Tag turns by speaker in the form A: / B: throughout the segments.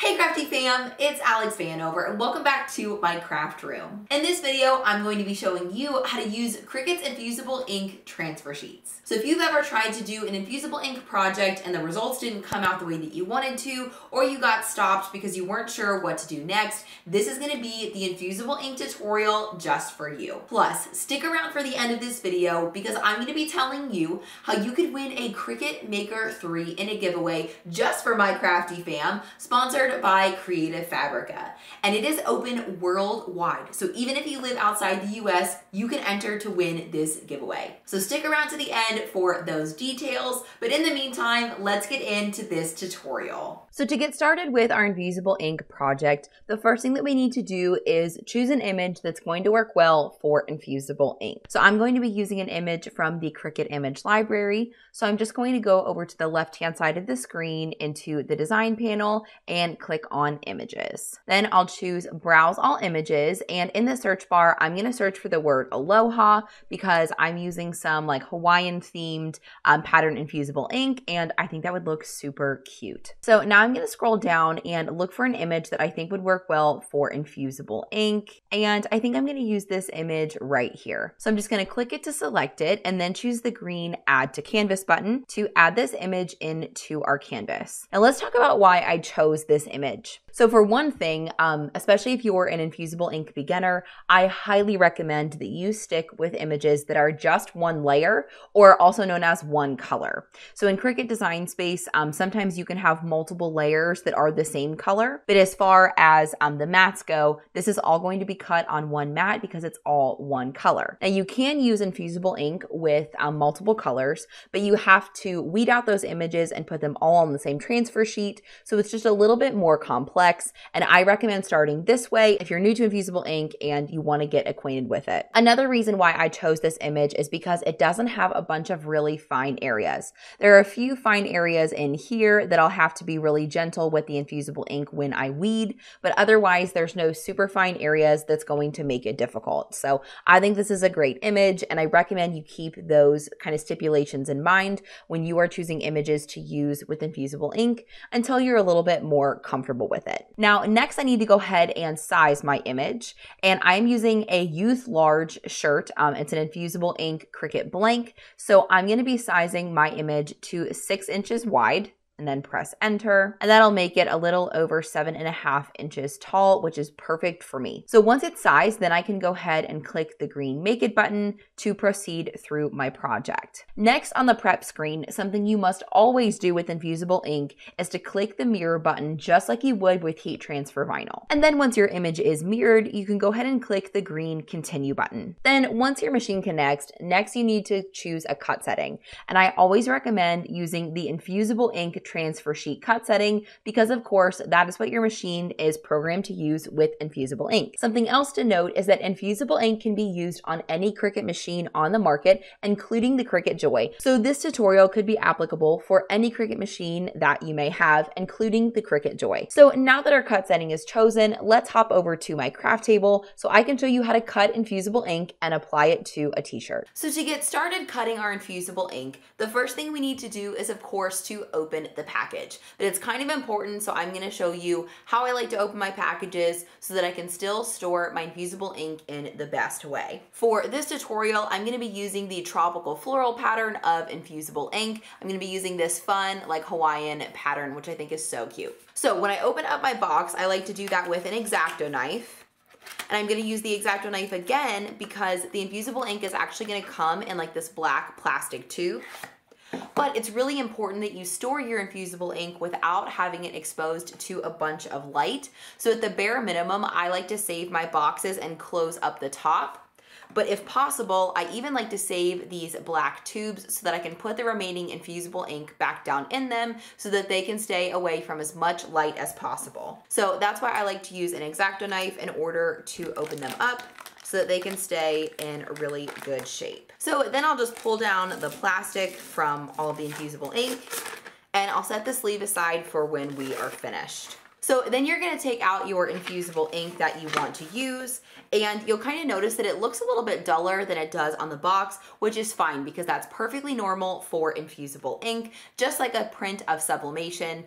A: Hey crafty fam, it's Alex Vanover and welcome back to my craft room. In this video, I'm going to be showing you how to use Cricut's Infusible Ink transfer sheets. So if you've ever tried to do an Infusible Ink project and the results didn't come out the way that you wanted to, or you got stopped because you weren't sure what to do next, this is going to be the Infusible Ink tutorial just for you. Plus, stick around for the end of this video because I'm going to be telling you how you could win a Cricut Maker 3 in a giveaway just for my crafty fam, sponsored by Creative Fabrica. And it is open worldwide. So even if you live outside the US, you can enter to win this giveaway. So stick around to the end for those details. But in the meantime, let's get into this tutorial. So to get started with our Infusible Ink project, the first thing that we need to do is choose an image that's going to work well for Infusible Ink. So I'm going to be using an image from the Cricut image library. So I'm just going to go over to the left-hand side of the screen into the design panel and click on images. Then I'll choose browse all images, and in the search bar, I'm going to search for the word Aloha because I'm using some like Hawaiian themed pattern Infusible Ink, and I think that would look super cute. So now I'm going to scroll down and look for an image that I think would work well for Infusible Ink, and I think I'm going to use this image right here. So I'm just going to click it to select it and then choose the green Add to Canvas button to add this image into our canvas. Now let's talk about why I chose this image. So for one thing, especially if you're an Infusible Ink beginner, I highly recommend that you stick with images that are just one layer, or also known as one color. So in Cricut Design Space, sometimes you can have multiple layers that are the same color, but as far as the mats go, this is all going to be cut on one mat because it's all one color. Now you can use Infusible Ink with multiple colors, but you have to weed out those images and put them all on the same transfer sheet, so it's just a little bit more complex. And I recommend starting this way if you're new to Infusible Ink and you want to get acquainted with it. Another reason why I chose this image is because it doesn't have a bunch of really fine areas. There are a few fine areas in here that I'll have to be really gentle with the Infusible Ink when I weed, but otherwise there's no super fine areas that's going to make it difficult. So I think this is a great image, and I recommend you keep those kind of stipulations in mind when you are choosing images to use with Infusible Ink until you're a little bit more comfortable with it. Now, next I need to go ahead and size my image, and I'm using a youth large shirt. It's an Infusible Ink Cricut blank, so I'm going to be sizing my image to 6 inches wide, and then press enter, and that'll make it a little over 7.5 inches tall, which is perfect for me. So once it's sized, then I can go ahead and click the green Make It button to proceed through my project. Next on the prep screen, something you must always do with Infusible Ink is to click the mirror button just like you would with heat transfer vinyl. And then once your image is mirrored, you can go ahead and click the green Continue button. Then once your machine connects, next you need to choose a cut setting. And I always recommend using the Infusible Ink transfer sheet cut setting because of course that is what your machine is programmed to use with Infusible Ink. Something else to note is that Infusible Ink can be used on any Cricut machine on the market, including the Cricut Joy. So this tutorial could be applicable for any Cricut machine that you may have, including the Cricut Joy. So now that our cut setting is chosen, let's hop over to my craft table so I can show you how to cut Infusible Ink and apply it to a t-shirt. So to get started cutting our Infusible Ink, the first thing we need to do is of course to open the package. But it's kind of important, so I'm going to show you how I like to open my packages so that I can still store my Infusible Ink in the best way. For this tutorial, I'm going to be using the tropical floral pattern of Infusible Ink. I'm going to be using this fun like Hawaiian pattern, which I think is so cute. So when I open up my box, I like to do that with an X-Acto knife. And I'm going to use the X-Acto knife again because the Infusible Ink is actually going to come in like this black plastic tube. But it's really important that you store your Infusible Ink without having it exposed to a bunch of light. So at the bare minimum, I like to save my boxes and close up the top. But if possible, I even like to save these black tubes so that I can put the remaining Infusible Ink back down in them so that they can stay away from as much light as possible. So that's why I like to use an X-Acto knife in order to open them up so that they can stay in really good shape. So then I'll just pull down the plastic from all of the Infusible Ink, and I'll set the sleeve aside for when we are finished. So then you're gonna take out your infusible ink that you want to use, and you'll kind of notice that it looks a little bit duller than it does on the box, which is fine because that's perfectly normal for infusible ink. Just like a print of sublimation,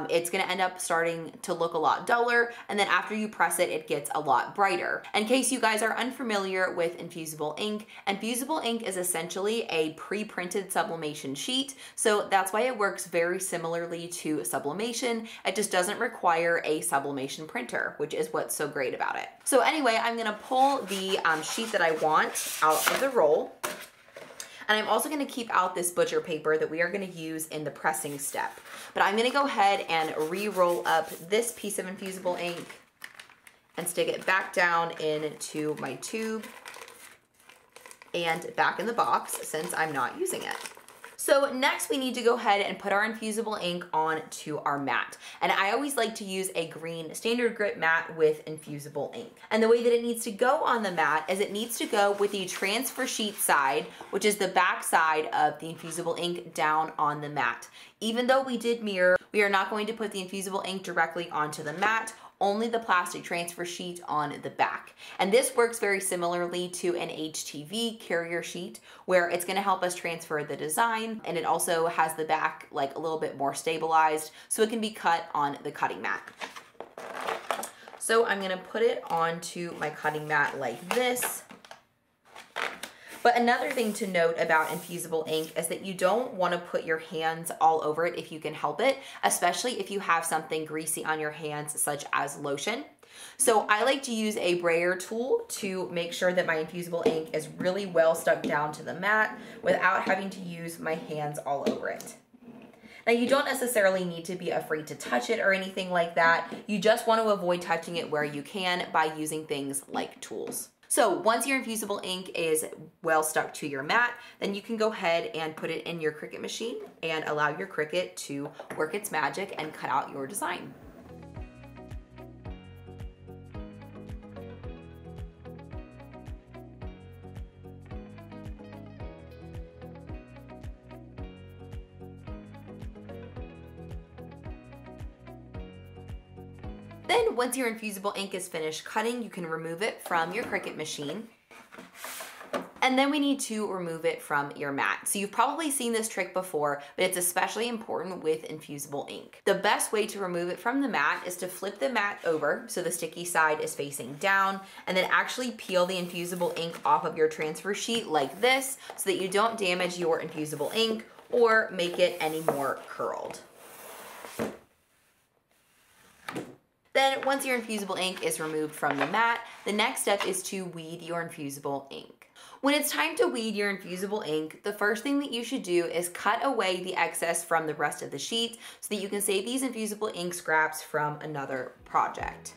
A: it's gonna end up starting to look a lot duller, and then after you press it, it gets a lot brighter. In case you guys are unfamiliar with infusible ink is essentially a pre-printed sublimation sheet, so that's why it works very similarly to sublimation. It just doesn't require a sublimation printer, which is what's so great about it. So anyway, I'm gonna pull the sheet that I want out of the roll. And I'm also gonna keep out this butcher paper that we are gonna use in the pressing step. But I'm gonna go ahead and re-roll up this piece of infusible ink and stick it back down into my tube and back in the box since I'm not using it. So next we need to go ahead and put our infusible ink onto our mat. And I always like to use a green standard grip mat with infusible ink. And the way that it needs to go on the mat is it needs to go with the transfer sheet side, which is the back side of the infusible ink, down on the mat. Even though we did mirror, we are not going to put the infusible ink directly onto the mat, only the plastic transfer sheet on the back. And this works very similarly to an HTV carrier sheet where it's gonna help us transfer the design, and it also has the back like a little bit more stabilized so it can be cut on the cutting mat. So I'm gonna put it onto my cutting mat like this. But another thing to note about infusible ink is that you don't want to put your hands all over it if you can help it, especially if you have something greasy on your hands such as lotion. So I like to use a brayer tool to make sure that my infusible ink is really well stuck down to the mat without having to use my hands all over it. Now you don't necessarily need to be afraid to touch it or anything like that. You just want to avoid touching it where you can by using things like tools. So once your infusible ink is well stuck to your mat, then you can go ahead and put it in your Cricut machine and allow your Cricut to work its magic and cut out your design. Then once your infusible ink is finished cutting, you can remove it from your Cricut machine. And then we need to remove it from your mat. So you've probably seen this trick before, but it's especially important with infusible ink. The best way to remove it from the mat is to flip the mat over so the sticky side is facing down, and then actually peel the infusible ink off of your transfer sheet like this so that you don't damage your infusible ink or make it any more curled. Then once your infusible ink is removed from the mat, the next step is to weed your infusible ink. When it's time to weed your infusible ink, the first thing that you should do is cut away the excess from the rest of the sheet so that you can save these infusible ink scraps from another project.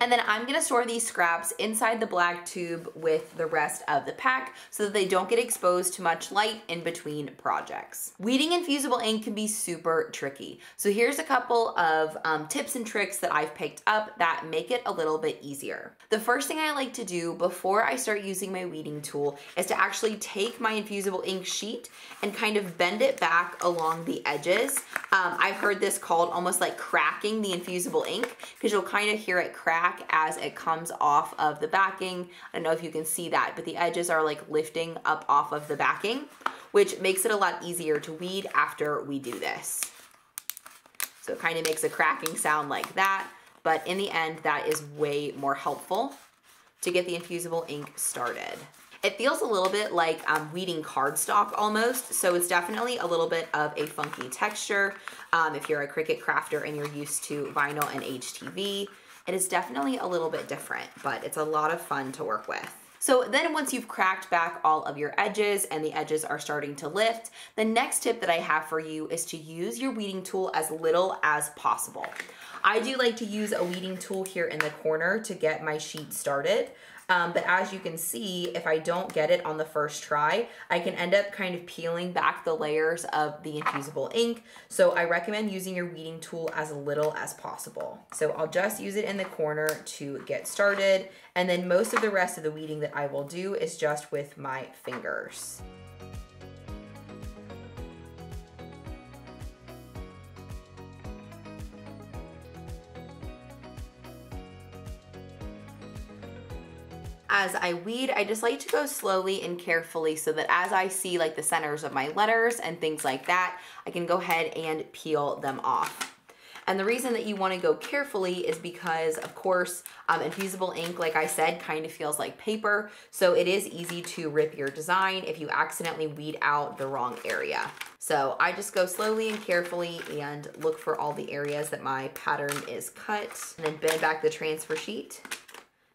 A: And then I'm gonna store these scraps inside the black tube with the rest of the pack so that they don't get exposed to much light in between projects. Weeding infusible ink can be super tricky. So here's a couple of tips and tricks that I've picked up that make it a little bit easier. The first thing I like to do before I start using my weeding tool is to actually take my infusible ink sheet and kind of bend it back along the edges. I've heard this called almost like cracking the infusible ink because you'll kind of hear it crack as it comes off of the backing. I don't know if you can see that, but the edges are like lifting up off of the backing, which makes it a lot easier to weed after we do this. So it kind of makes a cracking sound like that, but in the end, that is way more helpful to get the infusible ink started. It feels a little bit like weeding cardstock almost, so it's definitely a little bit of a funky texture. If you're a Cricut crafter and you're used to vinyl and HTV, it is definitely a little bit different, but it's a lot of fun to work with. So then once you've cracked back all of your edges and the edges are starting to lift, the next tip that I have for you is to use your weeding tool as little as possible. I do like to use a weeding tool here in the corner to get my sheet started. But as you can see, if I don't get it on the first try, I can end up kind of peeling back the layers of the infusible ink. So I recommend using your weeding tool as little as possible. So I'll just use it in the corner to get started. And then most of the rest of the weeding that I will do is just with my fingers. as I weed, I just like to go slowly and carefully so that as I see like the centers of my letters and things like that, I can go ahead and peel them off. And the reason that you want to go carefully is because, of course, infusible ink, like I said, kind of feels like paper. So it is easy to rip your design if you accidentally weed out the wrong area. So I just go slowly and carefully and look for all the areas that my pattern is cut, and then bend back the transfer sheet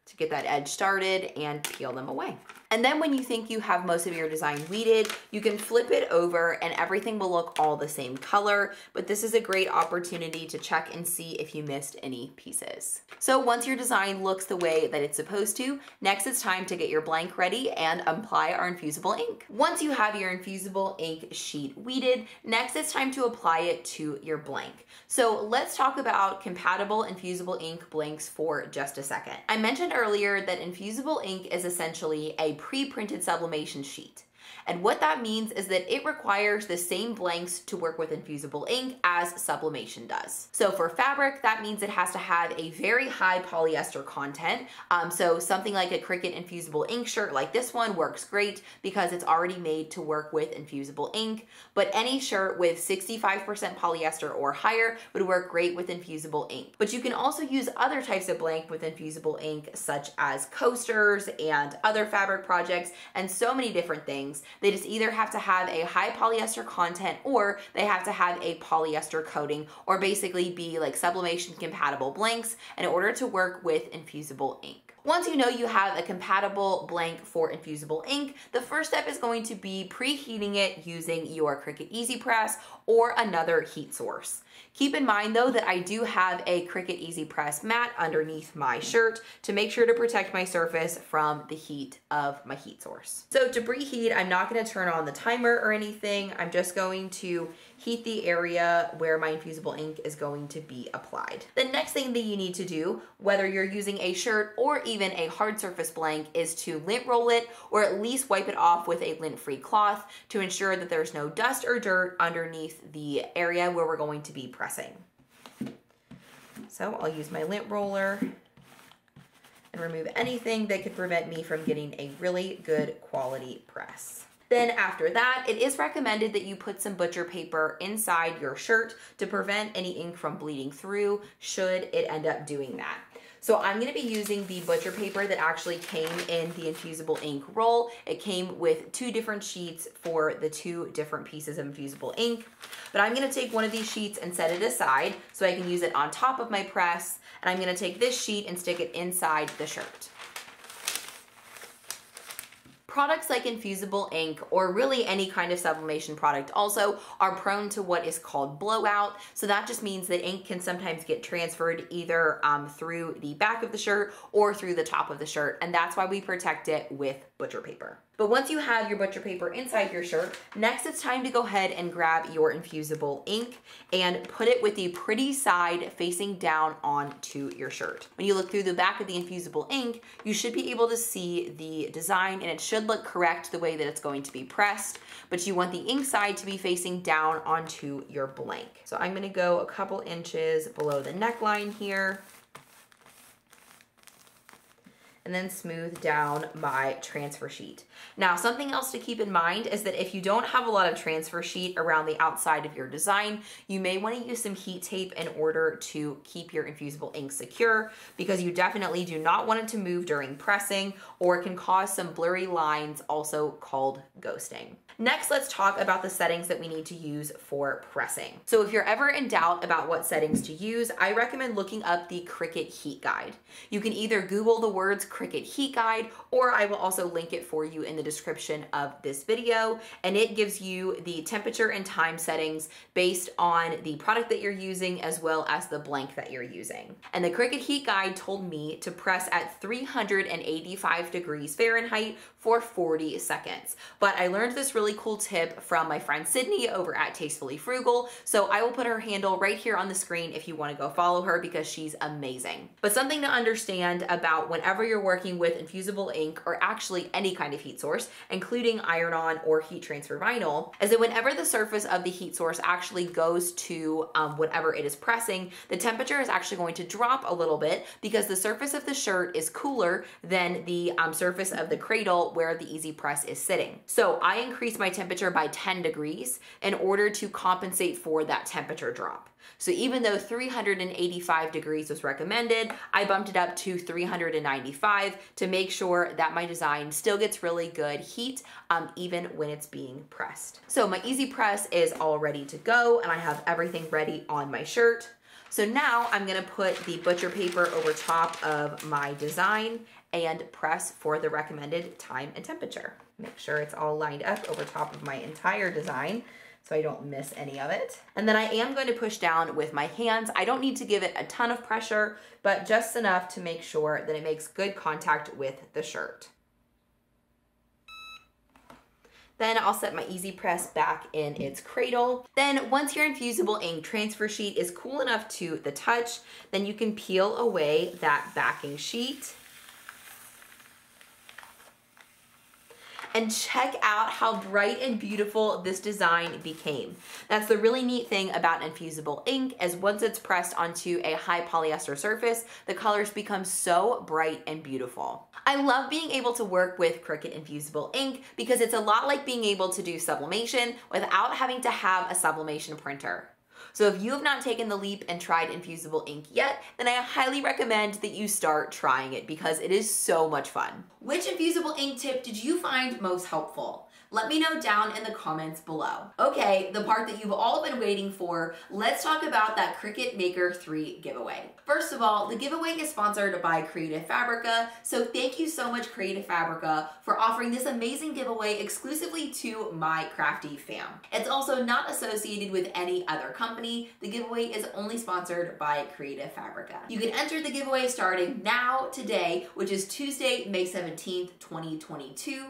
A: to get that edge started and peel them away. And then when you think you have most of your design weeded, you can flip it over and everything will look all the same color, but this is a great opportunity to check and see if you missed any pieces. So once your design looks the way that it's supposed to, next it's time to get your blank ready and apply our infusible ink. Once you have your infusible ink sheet weeded, next it's time to apply it to your blank. So let's talk about compatible infusible ink blanks for just a second. I mentioned earlier that infusible ink is essentially a pre-printed sublimation sheet. And what that means is that it requires the same blanks to work with infusible ink as sublimation does. So for fabric, that means it has to have a very high polyester content. So something like a Cricut Infusible Ink shirt like this one works great because it's already made to work with infusible ink. But any shirt with 65% polyester or higher would work great with infusible ink. But you can also use other types of blank with infusible ink, such as coasters and other fabric projects and so many different things. They just either have to have a high polyester content or they have to have a polyester coating, or basically be like sublimation compatible blanks in order to work with infusible ink. Once you know you have a compatible blank for infusible ink, the first step is going to be preheating it using your Cricut Easy Press or another heat source. Keep in mind though that I do have a Cricut Easy Press mat underneath my shirt to make sure to protect my surface from the heat of my heat source. So to preheat, I'm not going to turn on the timer or anything. I'm just going to heat the area where my infusible ink is going to be applied. The next thing that you need to do, whether you're using a shirt or even a hard surface blank, is to lint roll it or at least wipe it off with a lint-free cloth to ensure that there's no dust or dirt underneath the area where we're going to be pressing. So I'll use my lint roller and remove anything that could prevent me from getting a really good quality press. Then after that, it is recommended that you put some butcher paper inside your shirt to prevent any ink from bleeding through should it end up doing that. So I'm going to be using the butcher paper that actually came in the infusible ink roll. It came with 2 different sheets for the 2 different pieces of infusible ink. But I'm going to take one of these sheets and set it aside so I can use it on top of my press. And I'm going to take this sheet and stick it inside the shirt. Products like infusible ink, or really any kind of sublimation product also, are prone to what is called blowout. So that just means that ink can sometimes get transferred either through the back of the shirt or through the top of the shirt, and that's why we protect it with butcher paper. But once you have your butcher paper inside your shirt, next it's time to go ahead and grab your infusible ink and put it with the pretty side facing down onto your shirt. When you look through the back of the infusible ink, you should be able to see the design, and it should look correct the way that it's going to be pressed, but you want the ink side to be facing down onto your blank. So I'm gonna go a couple inches below the neckline here, and then smooth down my transfer sheet. Now, something else to keep in mind is that if you don't have a lot of transfer sheet around the outside of your design, you may want to use some heat tape in order to keep your infusible ink secure, because you definitely do not want it to move during pressing, or it can cause some blurry lines, also called ghosting. Next, let's talk about the settings that we need to use for pressing. So if you're ever in doubt about what settings to use, I recommend looking up the Cricut Heat Guide. You can either Google the words Cricut Heat Guide, or I will also link it for you in the description of this video, and it gives you the temperature and time settings based on the product that you're using as well as the blank that you're using. And the Cricut Heat Guide told me to press at 385 degrees Fahrenheit for 40 seconds. But I learned this really really cool tip from my friend Sydney over at Tastefully Frugal. So I will put her handle right here on the screen if you want to go follow her because she's amazing. But something to understand about whenever you're working with infusible ink or actually any kind of heat source, including iron-on or heat transfer vinyl, is that whenever the surface of the heat source actually goes to whatever it is pressing, the temperature is actually going to drop a little bit because the surface of the shirt is cooler than the surface of the cradle where the easy press is sitting. So I increased my temperature by 10 degrees in order to compensate for that temperature drop. So even though 385 degrees was recommended, I bumped it up to 395 to make sure that my design still gets really good heat even when it's being pressed. So my easy press is all ready to go and I have everything ready on my shirt. So now I'm gonna put the butcher paper over top of my design and press for the recommended time and temperature. Make sure it's all lined up over top of my entire design so I don't miss any of it. And then I am going to push down with my hands. I don't need to give it a ton of pressure, but just enough to make sure that it makes good contact with the shirt. Then I'll set my easy press back in its cradle. Then once your infusible ink transfer sheet is cool enough to the touch, then you can peel away that backing sheet. And check out how bright and beautiful this design became. That's the really neat thing about infusible ink, is once it's pressed onto a high polyester surface, the colors become so bright and beautiful. I love being able to work with Cricut Infusible Ink because it's a lot like being able to do sublimation without having to have a sublimation printer. So if you have not taken the leap and tried infusible ink yet, then I highly recommend that you start trying it because it is so much fun. Which infusible ink tip did you find most helpful? Let me know down in the comments below. Okay, the part that you've all been waiting for, let's talk about that Cricut Maker 3 giveaway. First of all, the giveaway is sponsored by Creative Fabrica, so thank you so much Creative Fabrica for offering this amazing giveaway exclusively to my crafty fam. It's also not associated with any other company. The giveaway is only sponsored by Creative Fabrica. You can enter the giveaway starting now, today, which is Tuesday, May 17th, 2022.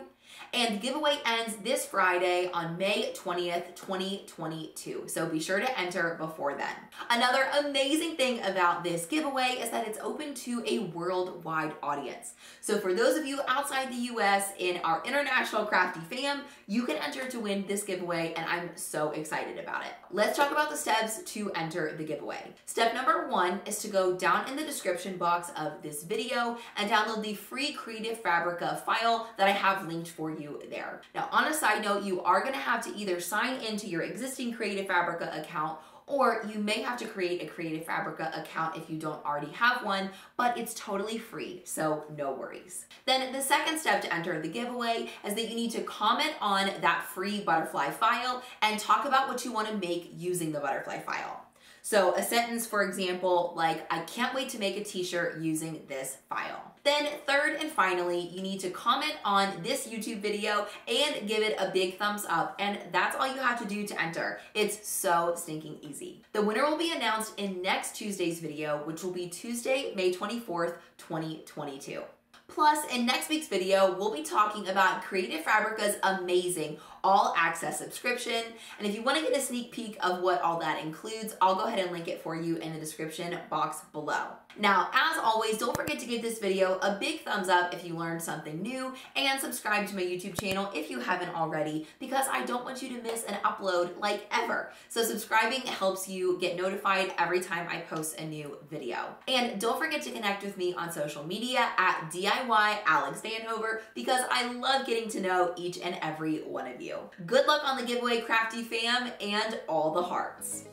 A: And the giveaway ends this Friday on May 20th, 2022. So be sure to enter before then. Another amazing thing about this giveaway is that it's open to a worldwide audience. So for those of you outside the US in our international crafty fam, you can enter to win this giveaway and I'm so excited about it. Let's talk about the steps to enter the giveaway. Step number 1 is to go down in the description box of this video and download the free Creative Fabrica file that I have linked for you there. Now, on a side note, you are going to have to either sign into your existing Creative Fabrica account or you may have to create a Creative Fabrica account if you don't already have one, but it's totally free, so no worries. Then the second step to enter the giveaway is that you need to comment on that free butterfly file and talk about what you want to make using the butterfly file. So a sentence, for example, like, I can't wait to make a t-shirt using this file. Then third and finally, you need to comment on this YouTube video and give it a big thumbs up. And that's all you have to do to enter. It's so stinking easy. The winner will be announced in next Tuesday's video, which will be Tuesday, May 24th, 2022. Plus, in next week's video, we'll be talking about Creative Fabrica's amazing all-access subscription. And if you want to get a sneak peek of what all that includes, I'll go ahead and link it for you in the description box below. Now, as always, don't forget to give this video a big thumbs up if you learned something new and subscribe to my YouTube channel if you haven't already, because I don't want you to miss an upload like ever. So subscribing helps you get notified every time I post a new video. And don't forget to connect with me on social media at DIY Alex Vanhover because I love getting to know each and every one of you. Good luck on the giveaway, crafty fam, and all the hearts.